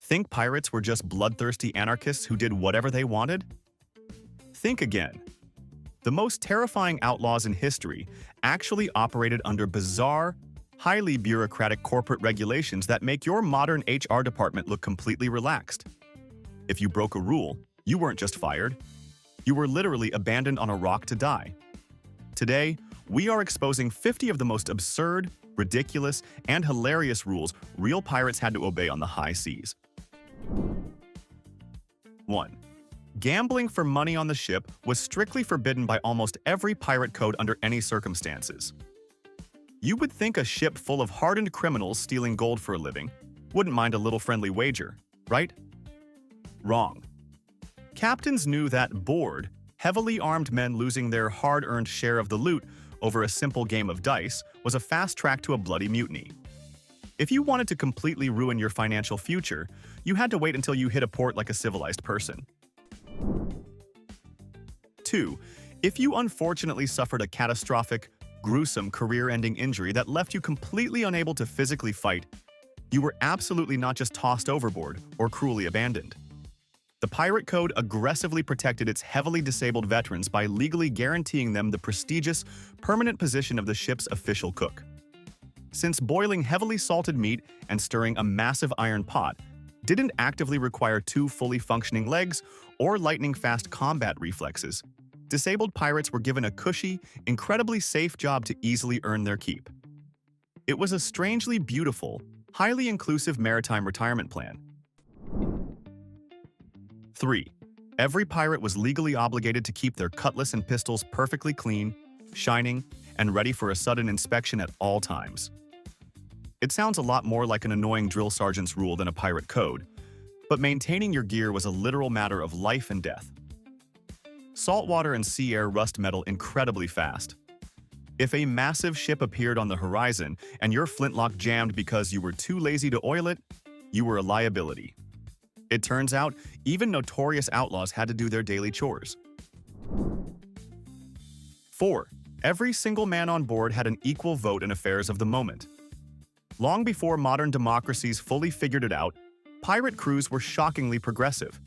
Think pirates were just bloodthirsty anarchists who did whatever they wanted? Think again. The most terrifying outlaws in history actually operated under bizarre, highly bureaucratic corporate regulations that make your modern HR department look completely relaxed. If you broke a rule, you weren't just fired. You were literally abandoned on a rock to die. Today, we are exposing 50 of the most absurd, ridiculous, and hilarious rules real pirates had to obey on the high seas. 1. Gambling for money on the ship was strictly forbidden by almost every pirate code under any circumstances. You would think a ship full of hardened criminals stealing gold for a living wouldn't mind a little friendly wager, right? Wrong. Captains knew that bored, heavily armed men losing their hard-earned share of the loot over a simple game of dice was a fast track to a bloody mutiny. If you wanted to completely ruin your financial future, you had to wait until you hit a port like a civilized person. 2. If you unfortunately suffered a catastrophic, gruesome career-ending injury that left you completely unable to physically fight, you were absolutely not just tossed overboard or cruelly abandoned. The Pirate Code aggressively protected its heavily disabled veterans by legally guaranteeing them the prestigious, permanent position of the ship's official cook. Since boiling heavily salted meat and stirring a massive iron pot didn't actively require 2 fully functioning legs or lightning-fast combat reflexes, disabled pirates were given a cushy, incredibly safe job to easily earn their keep. It was a strangely beautiful, highly inclusive maritime retirement plan. 3. Every pirate was legally obligated to keep their cutlass and pistols perfectly clean, shining, and ready for a sudden inspection at all times. It sounds a lot more like an annoying drill sergeant's rule than a pirate code, but maintaining your gear was a literal matter of life and death. Saltwater and sea air rust metal incredibly fast. If a massive ship appeared on the horizon and your flintlock jammed because you were too lazy to oil it, you were a liability. It turns out, even notorious outlaws had to do their daily chores. 4. Every single man on board had an equal vote in affairs of the moment. Long before modern democracies fully figured it out, pirate crews were shockingly progressive.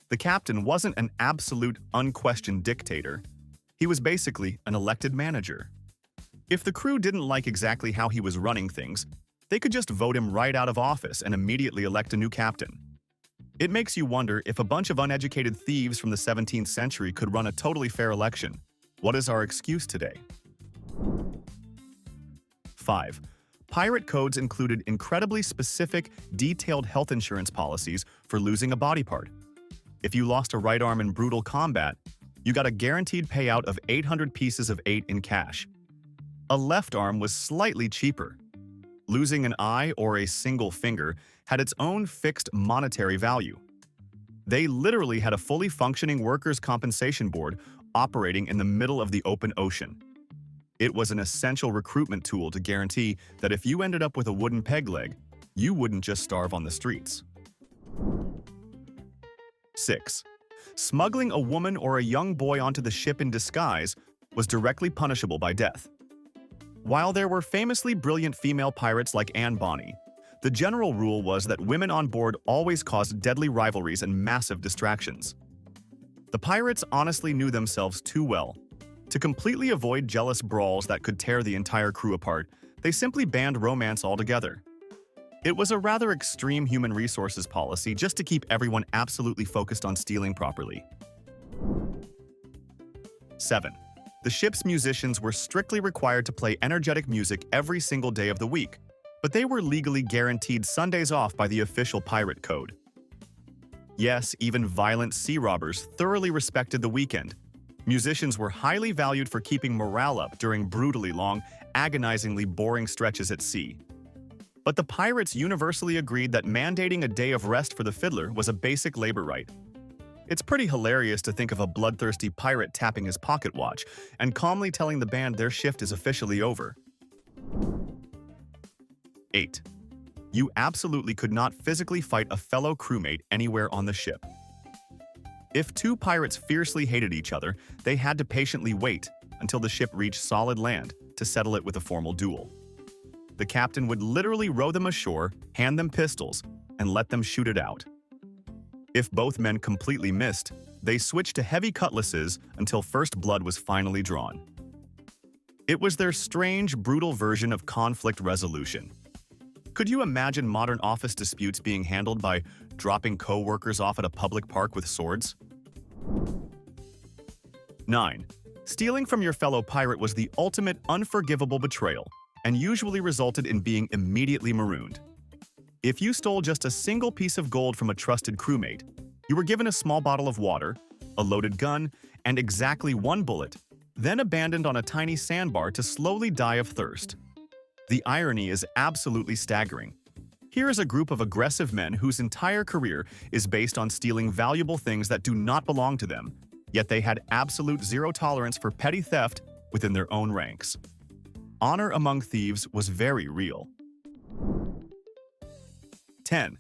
The captain wasn't an absolute, unquestioned dictator. He was basically an elected manager. If the crew didn't like exactly how he was running things, they could just vote him right out of office and immediately elect a new captain. It makes you wonder if a bunch of uneducated thieves from the 17th century could run a totally fair election. What is our excuse today? 5. Pirate codes included incredibly specific, detailed health insurance policies for losing a body part. If you lost a right arm in brutal combat, you got a guaranteed payout of 800 pieces of 8 in cash. A left arm was slightly cheaper. Losing an eye or a single finger had its own fixed monetary value. They literally had a fully functioning workers' compensation board operating in the middle of the open ocean. It was an essential recruitment tool to guarantee that if you ended up with a wooden peg leg, you wouldn't just starve on the streets. 6. Smuggling a woman or a young boy onto the ship in disguise was directly punishable by death. While there were famously brilliant female pirates like Anne Bonny, the general rule was that women on board always caused deadly rivalries and massive distractions. The pirates honestly knew themselves too well. To completely avoid jealous brawls that could tear the entire crew apart, they simply banned romance altogether. It was a rather extreme human resources policy just to keep everyone absolutely focused on stealing properly. 7. The ship's musicians were strictly required to play energetic music every single day of the week, but they were legally guaranteed Sundays off by the official pirate code. Yes, even violent sea robbers thoroughly respected the weekend. Musicians were highly valued for keeping morale up during brutally long, agonizingly boring stretches at sea. But the pirates universally agreed that mandating a day of rest for the fiddler was a basic labor right. It's pretty hilarious to think of a bloodthirsty pirate tapping his pocket watch and calmly telling the band their shift is officially over. 8. You absolutely could not physically fight a fellow crewmate anywhere on the ship. If 2 pirates fiercely hated each other, they had to patiently wait until the ship reached solid land to settle it with a formal duel. The captain would literally row them ashore, hand them pistols, and let them shoot it out. If both men completely missed, they switched to heavy cutlasses until first blood was finally drawn. It was their strange, brutal version of conflict resolution. Could you imagine modern office disputes being handled by dropping co-workers off at a public park with swords? 9. Stealing from your fellow pirate was the ultimate unforgivable betrayal and usually resulted in being immediately marooned. If you stole just a single piece of gold from a trusted crewmate, you were given a small bottle of water, a loaded gun, and exactly one bullet, then abandoned on a tiny sandbar to slowly die of thirst. The irony is absolutely staggering. Here is a group of aggressive men whose entire career is based on stealing valuable things that do not belong to them, yet they had absolute zero tolerance for petty theft within their own ranks. Honor among thieves was very real. 10.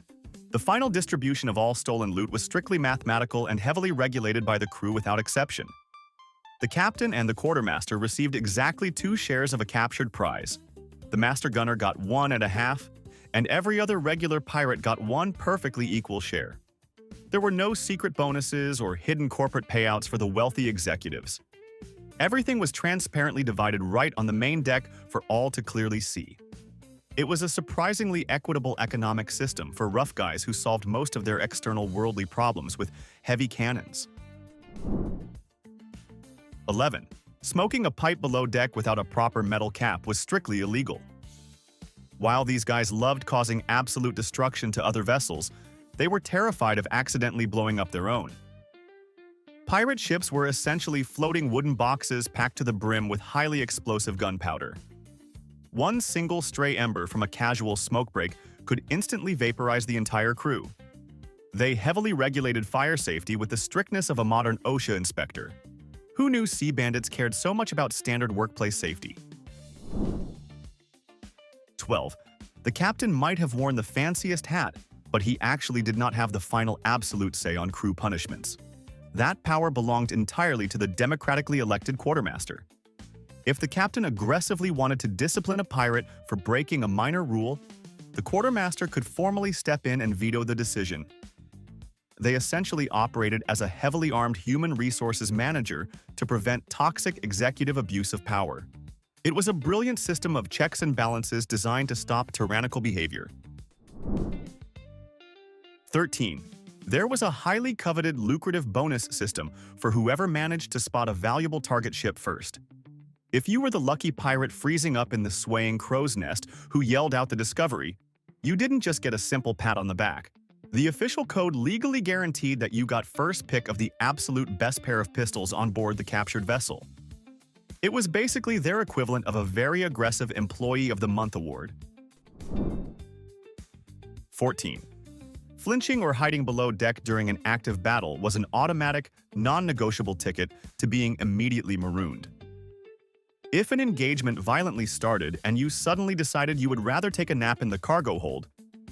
The final distribution of all stolen loot was strictly mathematical and heavily regulated by the crew without exception. The captain and the quartermaster received exactly 2 shares of a captured prize. The master gunner got 1.5, and every other regular pirate got 1 perfectly equal share. There were no secret bonuses or hidden corporate payouts for the wealthy executives. Everything was transparently divided right on the main deck for all to clearly see. It was a surprisingly equitable economic system for rough guys who solved most of their external worldly problems with heavy cannons. 11. Smoking a pipe below deck without a proper metal cap was strictly illegal. While these guys loved causing absolute destruction to other vessels, they were terrified of accidentally blowing up their own. Pirate ships were essentially floating wooden boxes packed to the brim with highly explosive gunpowder. One single stray ember from a casual smoke break could instantly vaporize the entire crew. They heavily regulated fire safety with the strictness of a modern OSHA inspector. Who knew sea bandits cared so much about standard workplace safety? 12. The captain might have worn the fanciest hat, but he actually did not have the final absolute say on crew punishments. That power belonged entirely to the democratically elected quartermaster. If the captain aggressively wanted to discipline a pirate for breaking a minor rule, the quartermaster could formally step in and veto the decision. They essentially operated as a heavily armed human resources manager to prevent toxic executive abuse of power. It was a brilliant system of checks and balances designed to stop tyrannical behavior. 13. There was a highly coveted lucrative bonus system for whoever managed to spot a valuable target ship first. If you were the lucky pirate freezing up in the swaying crow's nest who yelled out the discovery, you didn't just get a simple pat on the back. The official code legally guaranteed that you got first pick of the absolute best pair of pistols on board the captured vessel. It was basically their equivalent of a very aggressive Employee of the Month award. 14. Flinching or hiding below deck during an active battle was an automatic, non-negotiable ticket to being immediately marooned. If an engagement violently started and you suddenly decided you would rather take a nap in the cargo hold,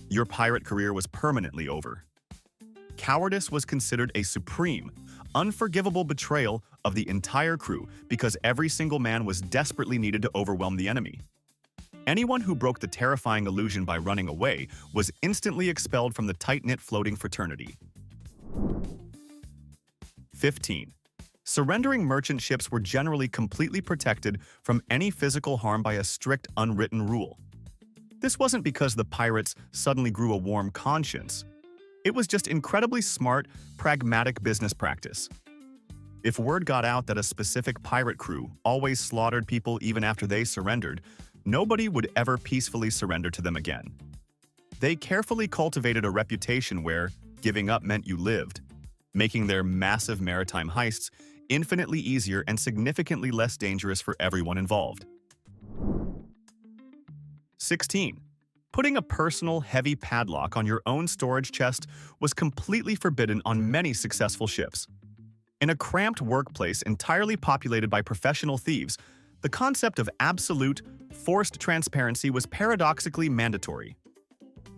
your pirate career was permanently over. Cowardice was considered a supreme, unforgivable betrayal of the entire crew because every single man was desperately needed to overwhelm the enemy. Anyone who broke the terrifying illusion by running away was instantly expelled from the tight-knit floating fraternity. 15. Surrendering merchant ships were generally completely protected from any physical harm by a strict unwritten rule. This wasn't because the pirates suddenly grew a warm conscience. It was just incredibly smart, pragmatic business practice. If word got out that a specific pirate crew always slaughtered people even after they surrendered, nobody would ever peacefully surrender to them again. They carefully cultivated a reputation where giving up meant you lived, making their massive maritime heists infinitely easier and significantly less dangerous for everyone involved. 16. Putting a personal, heavy padlock on your own storage chest was completely forbidden on many successful ships. In a cramped workplace entirely populated by professional thieves, the concept of absolute, forced transparency was paradoxically mandatory.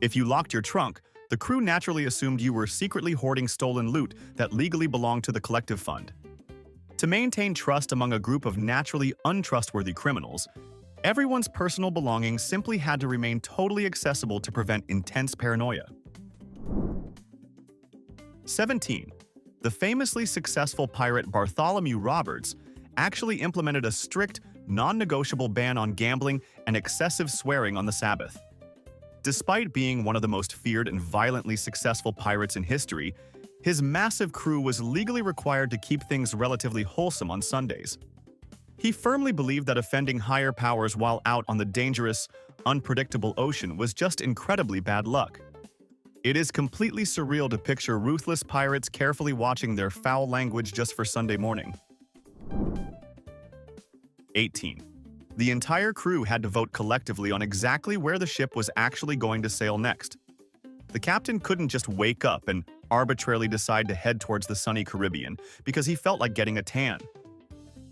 If you locked your trunk, the crew naturally assumed you were secretly hoarding stolen loot that legally belonged to the collective fund. To maintain trust among a group of naturally untrustworthy criminals, everyone's personal belongings simply had to remain totally accessible to prevent intense paranoia. 17. The famously successful pirate Bartholomew Roberts actually implemented a strict, non-negotiable ban on gambling and excessive swearing on the Sabbath. Despite being one of the most feared and violently successful pirates in history, his massive crew was legally required to keep things relatively wholesome on Sundays. He firmly believed that offending higher powers while out on the dangerous, unpredictable ocean was just incredibly bad luck. It is completely surreal to picture ruthless pirates carefully watching their foul language just for Sunday morning. 18. The entire crew had to vote collectively on exactly where the ship was actually going to sail next. The captain couldn't just wake up and arbitrarily decide to head towards the sunny Caribbean because he felt like getting a tan.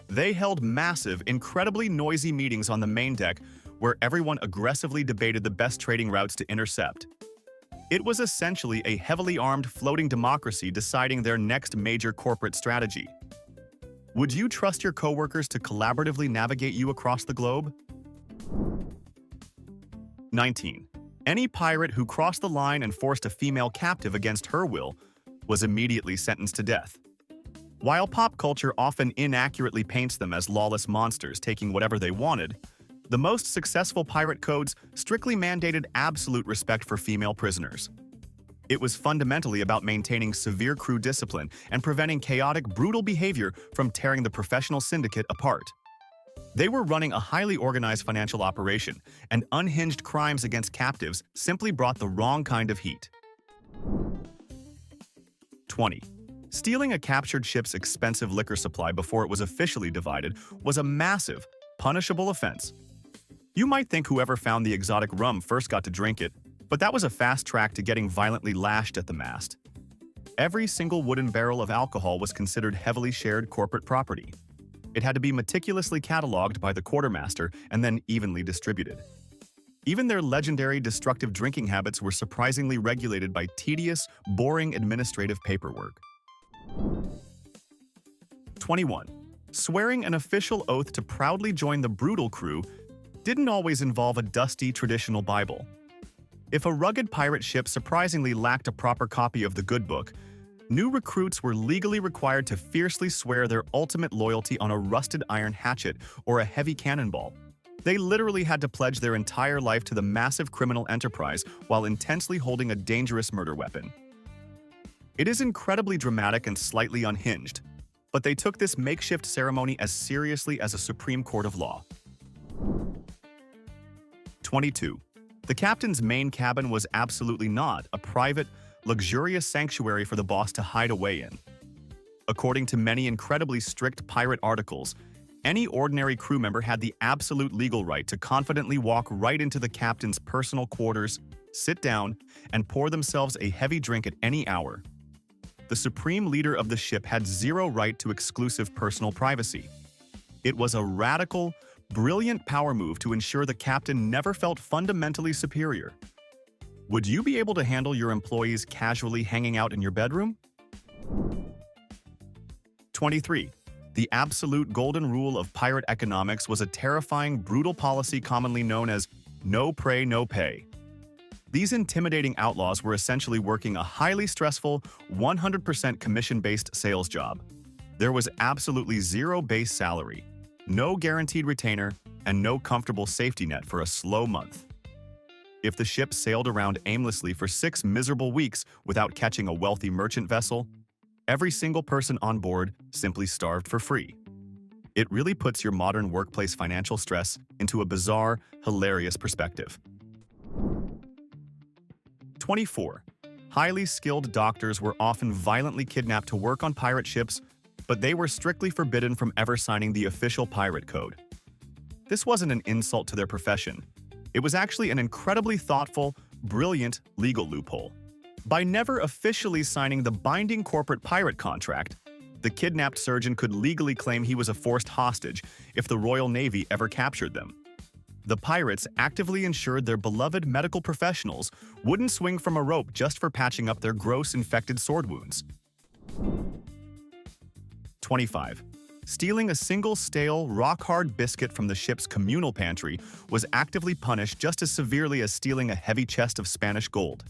They held massive, incredibly noisy meetings on the main deck where everyone aggressively debated the best trading routes to intercept. It was essentially a heavily armed floating democracy deciding their next major corporate strategy. Would you trust your coworkers to collaboratively navigate you across the globe? 19. Any pirate who crossed the line and forced a female captive against her will was immediately sentenced to death. While pop culture often inaccurately paints them as lawless monsters taking whatever they wanted, the most successful pirate codes strictly mandated absolute respect for female prisoners. It was fundamentally about maintaining severe crew discipline and preventing chaotic, brutal behavior from tearing the professional syndicate apart. They were running a highly organized financial operation, and unhinged crimes against captives simply brought the wrong kind of heat. 20. Stealing a captured ship's expensive liquor supply before it was officially divided was a massive, punishable offense. You might think whoever found the exotic rum first got to drink it, but that was a fast track to getting violently lashed at the mast. Every single wooden barrel of alcohol was considered heavily shared corporate property. It had to be meticulously cataloged by the quartermaster and then evenly distributed. Even their legendary destructive drinking habits were surprisingly regulated by tedious, boring administrative paperwork. 21. Swearing an official oath to proudly join the brutal crew didn't always involve a dusty traditional Bible. If a rugged pirate ship surprisingly lacked a proper copy of the Good Book, new recruits were legally required to fiercely swear their ultimate loyalty on a rusted iron hatchet or a heavy cannonball. They literally had to pledge their entire life to the massive criminal enterprise while intensely holding a dangerous murder weapon. It is incredibly dramatic and slightly unhinged, but they took this makeshift ceremony as seriously as a Supreme Court of law. 22. The captain's main cabin was absolutely not a private, luxurious sanctuary for the boss to hide away in. According to many incredibly strict pirate articles, any ordinary crew member had the absolute legal right to confidently walk right into the captain's personal quarters, sit down, and pour themselves a heavy drink at any hour. The supreme leader of the ship had zero right to exclusive personal privacy. It was a radical, brilliant power move to ensure the captain never felt fundamentally superior. Would you be able to handle your employees casually hanging out in your bedroom? 23. The absolute golden rule of pirate economics was a terrifying, brutal policy commonly known as no prey, no pay. These intimidating outlaws were essentially working a highly stressful, 100% commission-based sales job. There was absolutely zero base salary, no guaranteed retainer, and no comfortable safety net for a slow month. If the ship sailed around aimlessly for 6 miserable weeks without catching a wealthy merchant vessel, every single person on board simply starved for free. It really puts your modern workplace financial stress into a bizarre, hilarious perspective. 24. Highly skilled doctors were often violently kidnapped to work on pirate ships, but they were strictly forbidden from ever signing the official pirate code. This wasn't an insult to their profession. It was actually an incredibly thoughtful, brilliant legal loophole. By never officially signing the binding corporate pirate contract, the kidnapped surgeon could legally claim he was a forced hostage if the Royal Navy ever captured them. The pirates actively ensured their beloved medical professionals wouldn't swing from a rope just for patching up their gross infected sword wounds. 25. Stealing a single stale, rock-hard biscuit from the ship's communal pantry was actively punished just as severely as stealing a heavy chest of Spanish gold.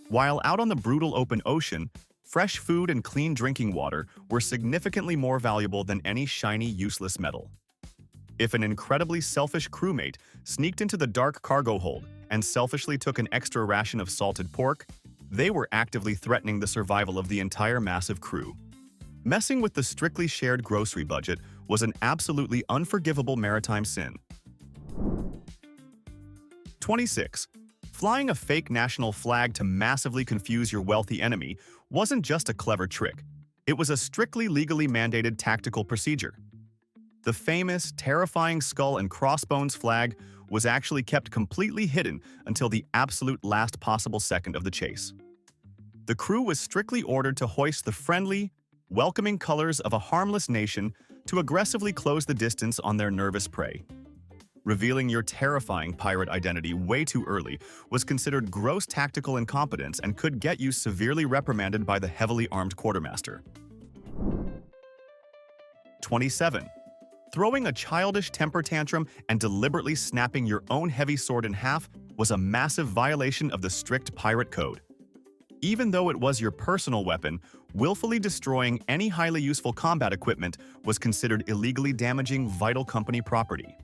While out on the brutal open ocean, fresh food and clean drinking water were significantly more valuable than any shiny, useless metal. If an incredibly selfish crewmate sneaked into the dark cargo hold and selfishly took an extra ration of salted pork, they were actively threatening the survival of the entire massive crew. Messing with the strictly shared grocery budget was an absolutely unforgivable maritime sin. 26. Flying a fake national flag to massively confuse your wealthy enemy wasn't just a clever trick. It was a strictly legally mandated tactical procedure. The famous, terrifying skull and crossbones flag was actually kept completely hidden until the absolute last possible second of the chase. The crew was strictly ordered to hoist the friendly, welcoming colors of a harmless nation to aggressively close the distance on their nervous prey. Revealing your terrifying pirate identity way too early was considered gross tactical incompetence and could get you severely reprimanded by the heavily armed quartermaster. 27. Throwing a childish temper tantrum and deliberately snapping your own heavy sword in half was a massive violation of the strict pirate code. Even though it was your personal weapon, willfully destroying any highly useful combat equipment was considered illegally damaging vital company property.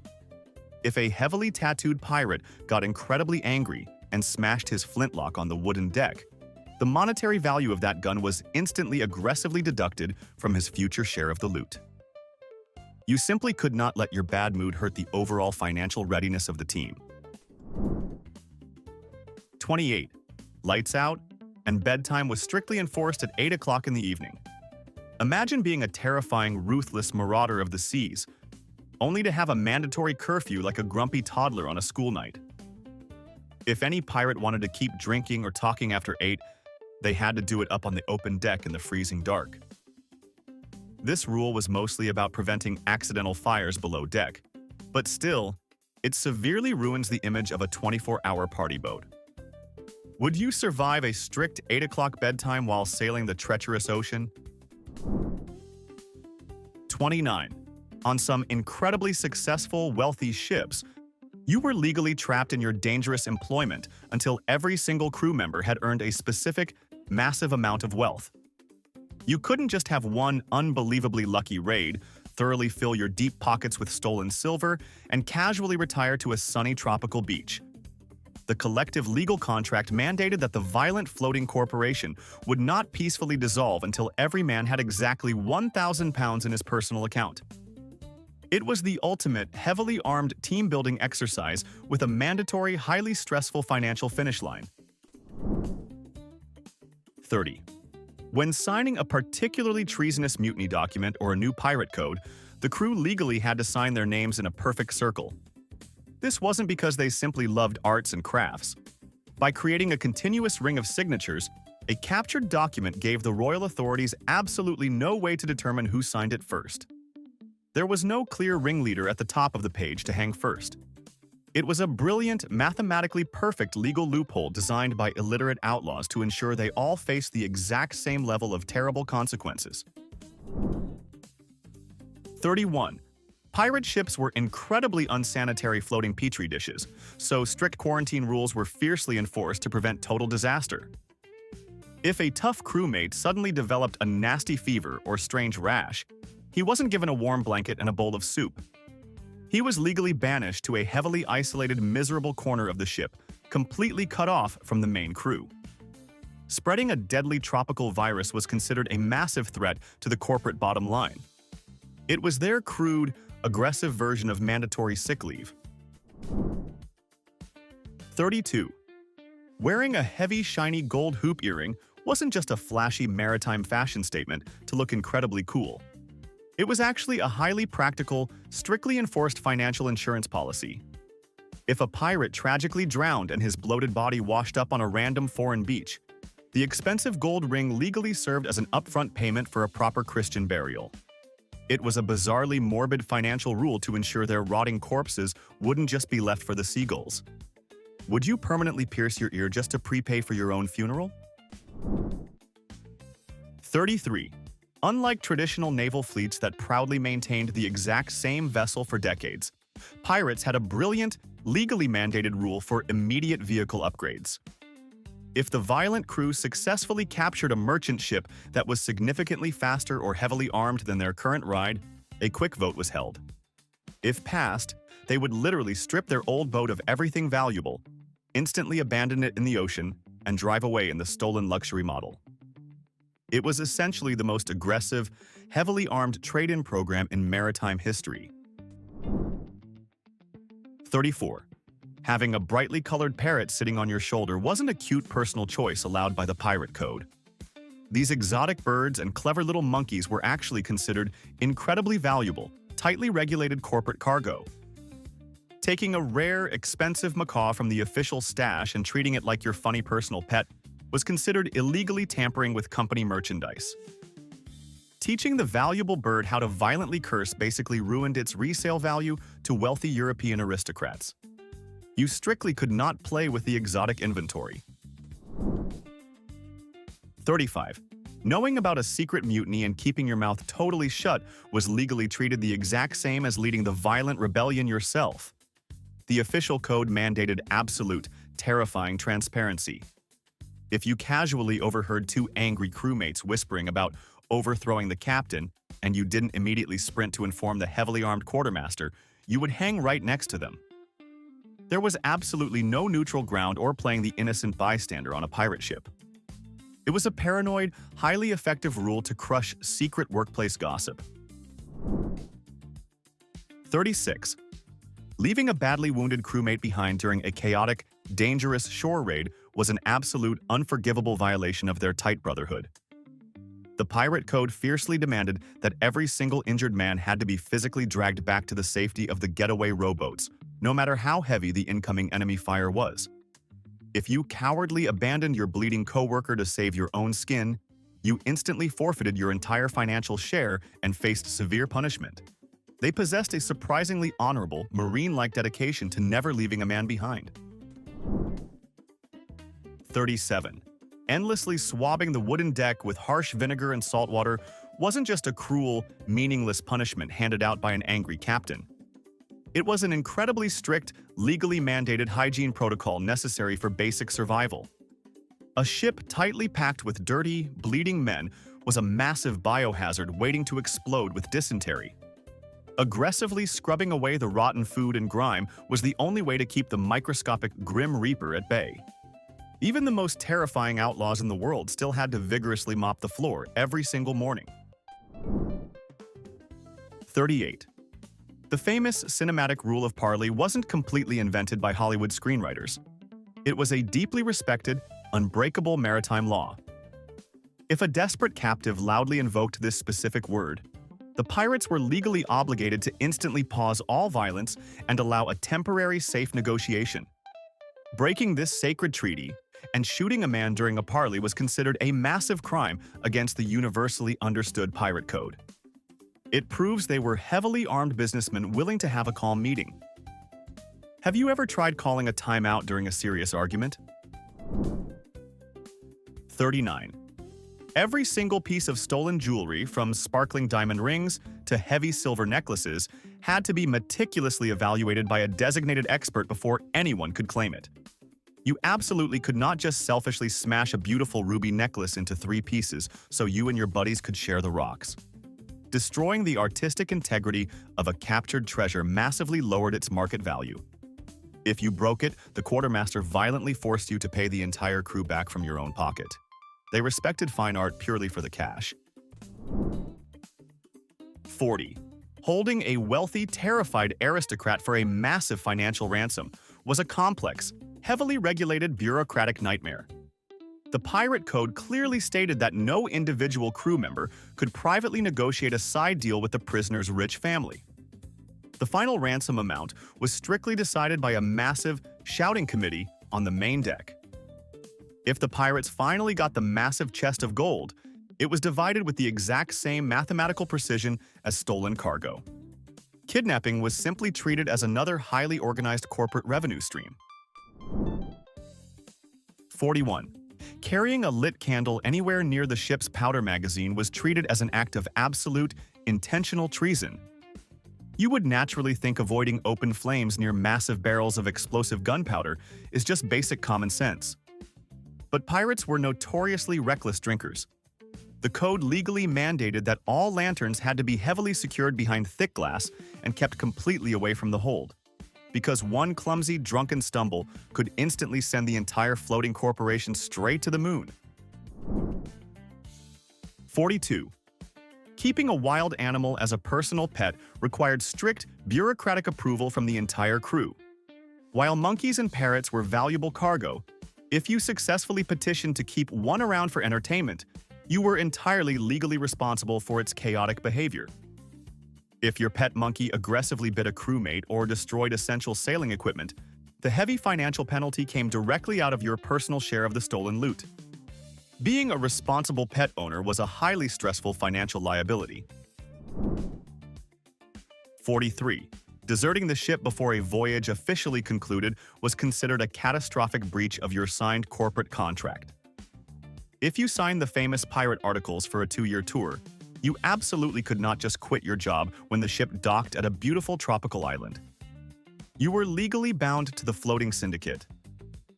If a heavily tattooed pirate got incredibly angry and smashed his flintlock on the wooden deck, the monetary value of that gun was instantly aggressively deducted from his future share of the loot. You simply could not let your bad mood hurt the overall financial readiness of the team. 28. Lights out, and bedtime was strictly enforced at 8 o'clock in the evening. Imagine being a terrifying, ruthless marauder of the seas, only to have a mandatory curfew like a grumpy toddler on a school night. If any pirate wanted to keep drinking or talking after 8, they had to do it up on the open deck in the freezing dark. This rule was mostly about preventing accidental fires below deck, but still, it severely ruins the image of a 24-hour party boat. Would you survive a strict 8 o'clock bedtime while sailing the treacherous ocean? 29. On some incredibly successful, wealthy ships, you were legally trapped in your dangerous employment until every single crew member had earned a specific, massive amount of wealth. You couldn't just have one unbelievably lucky raid, thoroughly fill your deep pockets with stolen silver, and casually retire to a sunny tropical beach. The collective legal contract mandated that the violent floating corporation would not peacefully dissolve until every man had exactly 1,000 pounds in his personal account. It was the ultimate, heavily armed team-building exercise with a mandatory, highly stressful financial finish line. 30. When signing a particularly treasonous mutiny document or a new pirate code, the crew legally had to sign their names in a perfect circle. This wasn't because they simply loved arts and crafts. By creating a continuous ring of signatures, a captured document gave the royal authorities absolutely no way to determine who signed it first. There was no clear ringleader at the top of the page to hang first. It was a brilliant, mathematically perfect legal loophole designed by illiterate outlaws to ensure they all faced the exact same level of terrible consequences. 31. Pirate ships were incredibly unsanitary floating petri dishes, so strict quarantine rules were fiercely enforced to prevent total disaster. If a tough crewmate suddenly developed a nasty fever or strange rash, he wasn't given a warm blanket and a bowl of soup. He was legally banished to a heavily isolated, miserable corner of the ship, completely cut off from the main crew. Spreading a deadly tropical virus was considered a massive threat to the corporate bottom line. It was their crude, aggressive version of mandatory sick leave. 32. Wearing a heavy, shiny gold hoop earring wasn't just a flashy maritime fashion statement to look incredibly cool. It was actually a highly practical, strictly enforced financial insurance policy. If a pirate tragically drowned and his bloated body washed up on a random foreign beach, the expensive gold ring legally served as an upfront payment for a proper Christian burial. It was a bizarrely morbid financial rule to ensure their rotting corpses wouldn't just be left for the seagulls. Would you permanently pierce your ear just to prepay for your own funeral? 33. Unlike traditional naval fleets that proudly maintained the exact same vessel for decades, pirates had a brilliant, legally mandated rule for immediate vehicle upgrades. If the violent crew successfully captured a merchant ship that was significantly faster or heavily armed than their current ride, a quick vote was held. If passed, they would literally strip their old boat of everything valuable, instantly abandon it in the ocean, and drive away in the stolen luxury model. It was essentially the most aggressive, heavily armed trade-in program in maritime history. 34. Having a brightly colored parrot sitting on your shoulder wasn't a cute personal choice allowed by the pirate code. These exotic birds and clever little monkeys were actually considered incredibly valuable, tightly regulated corporate cargo. Taking a rare, expensive macaw from the official stash and treating it like your funny personal pet was considered illegally tampering with company merchandise. Teaching the valuable bird how to violently curse basically ruined its resale value to wealthy European aristocrats. You strictly could not play with the exotic inventory. 35. Knowing about a secret mutiny and keeping your mouth totally shut was legally treated the exact same as leading the violent rebellion yourself. The official code mandated absolute, terrifying transparency. If you casually overheard two angry crewmates whispering about overthrowing the captain, and you didn't immediately sprint to inform the heavily armed quartermaster, you would hang right next to them. There was absolutely no neutral ground or playing the innocent bystander on a pirate ship. It was a paranoid, highly effective rule to crush secret workplace gossip. 36. Leaving a badly wounded crewmate behind during a chaotic, dangerous shore raid was an absolute, unforgivable violation of their tight brotherhood. The pirate code fiercely demanded that every single injured man had to be physically dragged back to the safety of the getaway rowboats, no matter how heavy the incoming enemy fire was. If you cowardly abandoned your bleeding coworker to save your own skin, you instantly forfeited your entire financial share and faced severe punishment. They possessed a surprisingly honorable, Marine-like dedication to never leaving a man behind. 37. Endlessly swabbing the wooden deck with harsh vinegar and salt water wasn't just a cruel, meaningless punishment handed out by an angry captain. It was an incredibly strict, legally mandated hygiene protocol necessary for basic survival. A ship tightly packed with dirty, bleeding men was a massive biohazard waiting to explode with dysentery. Aggressively scrubbing away the rotten food and grime was the only way to keep the microscopic Grim Reaper at bay. Even the most terrifying outlaws in the world still had to vigorously mop the floor every single morning. 38. The famous cinematic rule of parley wasn't completely invented by Hollywood screenwriters. It was a deeply respected, unbreakable maritime law. If a desperate captive loudly invoked this specific word, the pirates were legally obligated to instantly pause all violence and allow a temporary safe negotiation. Breaking this sacred treaty and shooting a man during a parley was considered a massive crime against the universally understood pirate code. It proves they were heavily armed businessmen willing to have a calm meeting. Have you ever tried calling a timeout during a serious argument? 39. Every single piece of stolen jewelry, from sparkling diamond rings to heavy silver necklaces, had to be meticulously evaluated by a designated expert before anyone could claim it. You absolutely could not just selfishly smash a beautiful ruby necklace into 3 pieces so you and your buddies could share the rocks. Destroying the artistic integrity of a captured treasure massively lowered its market value. If you broke it, the quartermaster violently forced you to pay the entire crew back from your own pocket. They respected fine art purely for the cash. 40. Holding a wealthy, terrified aristocrat for a massive financial ransom was a complex, heavily regulated bureaucratic nightmare. The pirate code clearly stated that no individual crew member could privately negotiate a side deal with the prisoner's rich family. The final ransom amount was strictly decided by a massive, shouting committee on the main deck. If the pirates finally got the massive chest of gold, it was divided with the exact same mathematical precision as stolen cargo. Kidnapping was simply treated as another highly organized corporate revenue stream. 41. Carrying a lit candle anywhere near the ship's powder magazine was treated as an act of absolute, intentional treason. You would naturally think avoiding open flames near massive barrels of explosive gunpowder is just basic common sense. but pirates were notoriously reckless drinkers. The code legally mandated that all lanterns had to be heavily secured behind thick glass and kept completely away from the hold, because one clumsy, drunken stumble could instantly send the entire floating corporation straight to the moon. 42. Keeping a wild animal as a personal pet required strict, bureaucratic approval from the entire crew. While monkeys and parrots were valuable cargo, if you successfully petitioned to keep one around for entertainment, you were entirely legally responsible for its chaotic behavior. If your pet monkey aggressively bit a crewmate or destroyed essential sailing equipment, the heavy financial penalty came directly out of your personal share of the stolen loot. Being a responsible pet owner was a highly stressful financial liability. 43. Deserting the ship before a voyage officially concluded was considered a catastrophic breach of your signed corporate contract. If you signed the famous pirate articles for a 2-year tour, you absolutely could not just quit your job when the ship docked at a beautiful tropical island. You were legally bound to the floating syndicate.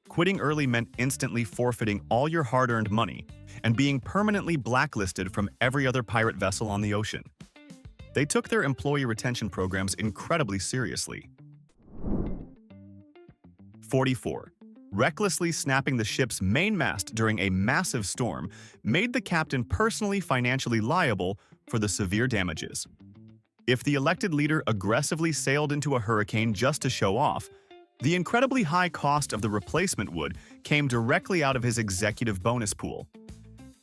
Quitting early meant instantly forfeiting all your hard-earned money and being permanently blacklisted from every other pirate vessel on the ocean. They took their employee retention programs incredibly seriously. 44. Recklessly snapping the ship's mainmast during a massive storm made the captain personally financially liable for the severe damages. If the elected leader aggressively sailed into a hurricane just to show off, the incredibly high cost of the replacement wood came directly out of his executive bonus pool.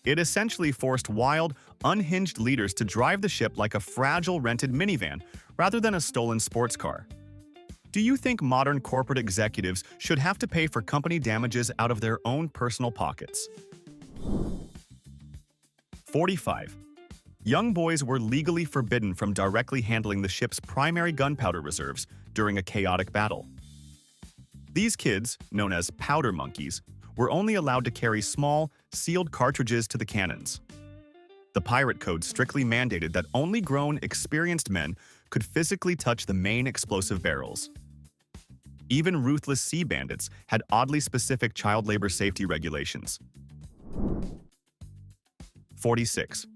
It essentially forced wild, unhinged leaders to drive the ship like a fragile rented minivan rather than a stolen sports car. Do you think modern corporate executives should have to pay for company damages out of their own personal pockets? 45. Young boys were legally forbidden from directly handling the ship's primary gunpowder reserves during a chaotic battle. These kids, known as powder monkeys, were only allowed to carry small, sealed cartridges to the cannons. The pirate code strictly mandated that only grown, experienced men could physically touch the main explosive barrels. Even ruthless sea bandits had oddly specific child labor safety regulations. 46.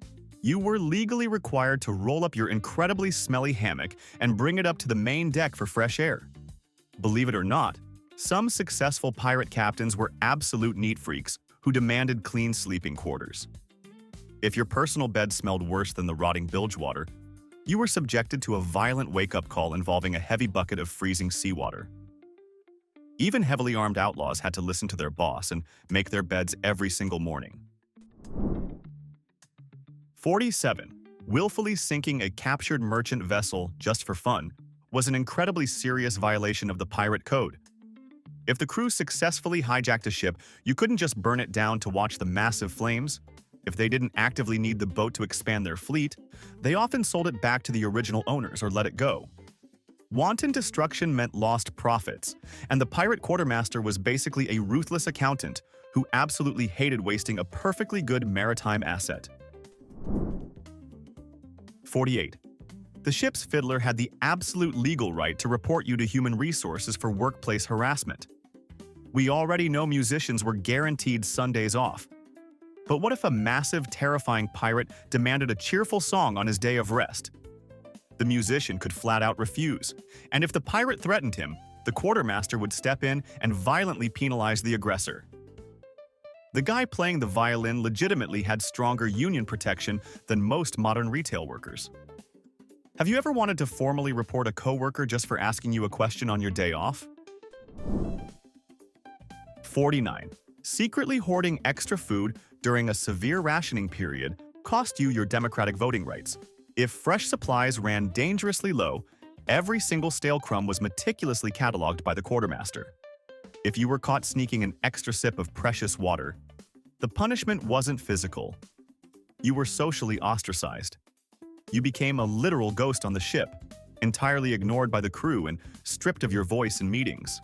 You were legally required to roll up your incredibly smelly hammock and bring it up to the main deck for fresh air. Believe it or not, some successful pirate captains were absolute neat freaks who demanded clean sleeping quarters. If your personal bed smelled worse than the rotting bilge water, you were subjected to a violent wake-up call involving a heavy bucket of freezing seawater. Even heavily armed outlaws had to listen to their boss and make their beds every single morning. 47. Willfully sinking a captured merchant vessel just for fun was an incredibly serious violation of the pirate code. If the crew successfully hijacked a ship, you couldn't just burn it down to watch the massive flames. If they didn't actively need the boat to expand their fleet, they often sold it back to the original owners or let it go. Wanton destruction meant lost profits, and the pirate quartermaster was basically a ruthless accountant who absolutely hated wasting a perfectly good maritime asset. 48. The ship's fiddler had the absolute legal right to report you to human resources for workplace harassment. We already know musicians were guaranteed Sundays off. But what if a massive, terrifying pirate demanded a cheerful song on his day of rest? The musician could flat out refuse, and if the pirate threatened him, the quartermaster would step in and violently penalize the aggressor. The guy playing the violin legitimately had stronger union protection than most modern retail workers. Have you ever wanted to formally report a coworker just for asking you a question on your day off? 49. Secretly hoarding extra food during a severe rationing period cost you your democratic voting rights. If fresh supplies ran dangerously low, every single stale crumb was meticulously cataloged by the quartermaster. If you were caught sneaking an extra sip of precious water, the punishment wasn't physical. You were socially ostracized. You became a literal ghost on the ship, entirely ignored by the crew and stripped of your voice in meetings.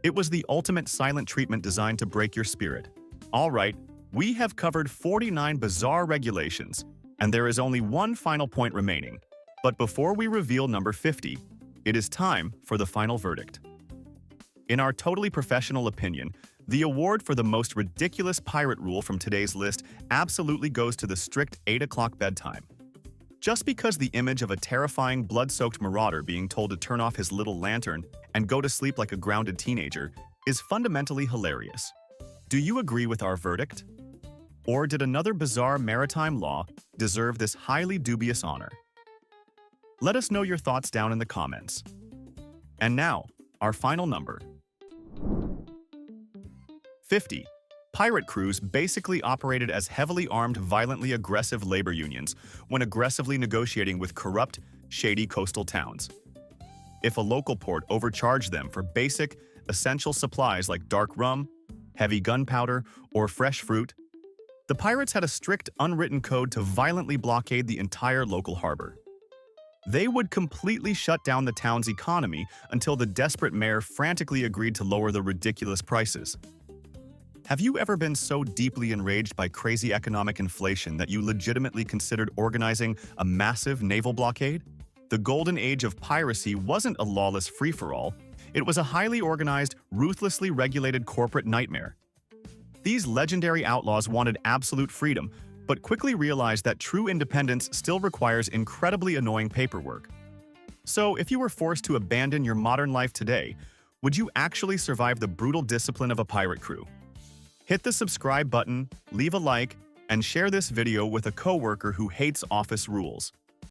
It was the ultimate silent treatment designed to break your spirit. All right, we have covered 49 bizarre regulations, and there is only one final point remaining. But before we reveal number 50, it is time for the final verdict. In our totally professional opinion, The award for the most ridiculous pirate rule from today's list absolutely goes to the strict 8 o'clock bedtime. Just because the image of a terrifying, blood-soaked marauder being told to turn off his little lantern and go to sleep like a grounded teenager is fundamentally hilarious. Do you agree with our verdict? Or did another bizarre maritime law deserve this highly dubious honor? Let us know your thoughts down in the comments. And now, our final number. 50. Pirate crews basically operated as heavily armed, violently aggressive labor unions when aggressively negotiating with corrupt, shady coastal towns. If a local port overcharged them for basic, essential supplies like dark rum, heavy gunpowder, or fresh fruit, the pirates had a strict, unwritten code to violently blockade the entire local harbor. They would completely shut down the town's economy until the desperate mayor frantically agreed to lower the ridiculous prices. Have you ever been so deeply enraged by crazy economic inflation that you legitimately considered organizing a massive naval blockade? The Golden Age of Piracy wasn't a lawless free-for-all. It was a highly organized, ruthlessly regulated corporate nightmare. These legendary outlaws wanted absolute freedom, but quickly realized that true independence still requires incredibly annoying paperwork. So, if you were forced to abandon your modern life today, would you actually survive the brutal discipline of a pirate crew? Hit the subscribe button, leave a like, and share this video with a coworker who hates office rules.